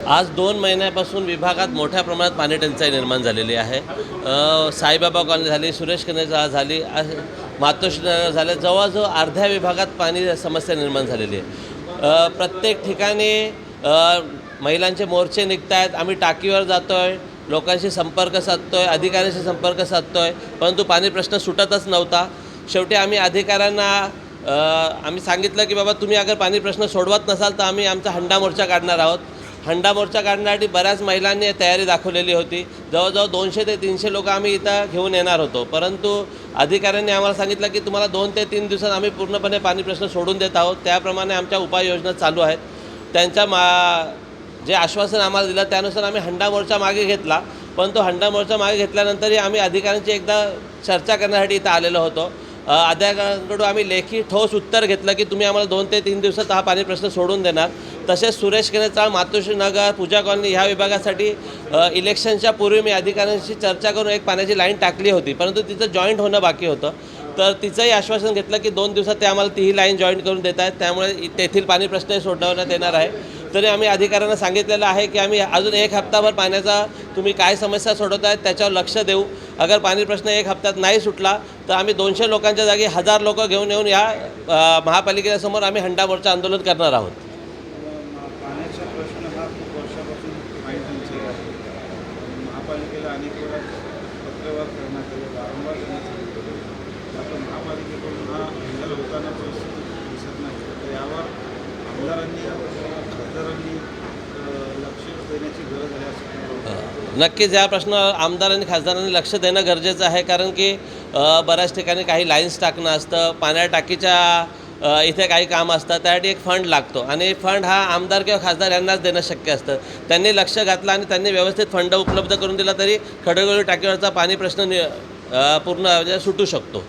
आज 2 महिन्यापासून विभागात मोठ्या प्रमाणात पाणी टंचाई निर्माण झालेली आहे। साईबाबा कॉलनी झाली, सुरेश कॉलनी झाली, मातोश्री झाले, जवळजवळ अर्ध्या विभागात पाणी समस्या निर्माण झालेली आहे। प्रत्येक ठिकाणी महिलांचे मोर्चे निघत आहेत, आम्ही टाकीवर जातो आहे, लोकांशी संपर्क साधतो आहे, अधिकाऱ्यांशी संपर्क साधतो आहे, परंतु पाणी प्रश्न सुटतच नव्हता। शेवटी आम्ही अधिकाऱ्यांना आम्ही सांगितलं की बाबा तुम्ही अगर पाणी प्रश्न सोडवत नसाल तर आम्ही आमचा हंडा मोर्चा काढणार आहोत। हंडा मोर्चा काढण्यासाठी बऱ्याच महिलांनी तयारी दाखवलेली होती। जवळजवळ 200 ते 300 लोक आम्ही इथं घेऊन येणार होतो, परंतु अधिकाऱ्यांनी आम्हाला सांगितलं की तुम्हाला 2 ते 3 दिवसात आम्ही पूर्णपणे पाणी प्रश्न सोडून देत आहोत। त्याप्रमाणे आमच्या उपाययोजना चालू आहेत। त्यांच्या जे आश्वासन आम्हाला दिलं त्यानुसार आम्ही हंडा मोर्चा मागे घेतला, परंतु हंडा मोर्चा मागे घेतल्यानंतरही आम्ही अधिकाऱ्यांची एकदा चर्चा करण्यासाठी इथं आलेलो होतो। अधिकाऱ्यांकडून आम्ही लेखी ठोस उत्तर घेतलं की तुम्ही आम्हाला 2 ते 3 दिवसात हा पाणी प्रश्न सोडून देणार। तसेच सुरेश केनेचाळ, मातोश्री नगर, पूजा कॉलनी ह्या विभागासाठी इलेक्शनच्या पूर्वी मी अधिकाऱ्यांशी चर्चा करून एक पाण्याची लाईन टाकली होती, परंतु तिचं जॉईंट होणं बाकी होतं। तर तिचंही आश्वासन घेतलं की 2 दिवसात ते आम्हाला तीही लाईन जॉईंट करून देत आहेत, त्यामुळे तेथील पाणी प्रश्नही सोडवण्यात येणार आहे। तरी आम्ही अधिकाऱ्यांना सांगितलेलं आहे की आम्ही अजून 1 हप्ताभर पाण्याचा तुम्ही काय समस्या सोडवत आहेत त्याच्यावर लक्ष देऊ। अगर पाणी प्रश्न 1 हप्त्यात नाही सुटला तर आम्ही 200 लोकांच्या जागी 1000 लोक घेऊन येऊन या महापालिकेसमोर आम्ही हंडा मोर्चा आंदोलन करणार आहोत। पाण्याचा प्रश्न हा खूप वर्षापासून पाणी टंचाई आहे। महापालिकेला अनेक वेळा पत्रव्यवहार करण्यात आले, वारंवार करण्यात आले, मात्र महापालिकेकडून या लोकांना परिस्थिती दिसत नाही। तर यावर आमदारांनी खासदारांनी लक्ष देण्याची गरज आहे असं नक्कीच या प्रश्नावर आमदारांनी खासदारांनी लक्ष देणं गरजेचं आहे, कारण की बऱ्याच ठिकाणी काही लाईन्स टाकणं असतं, पाण्या टाकीच्या इथे काही काम असतं, त्यासाठी एक फंड लागतो आणि फंड हा आमदार किंवा खासदार यांनाच देणं शक्य असतं। त्यांनी लक्ष घातलं आणि त्यांनी व्यवस्थित फंड उपलब्ध करून दिला तरी खडकवासला टाकीवरचा पाणी प्रश्न पूर्ण म्हणजे सुटू शकतो।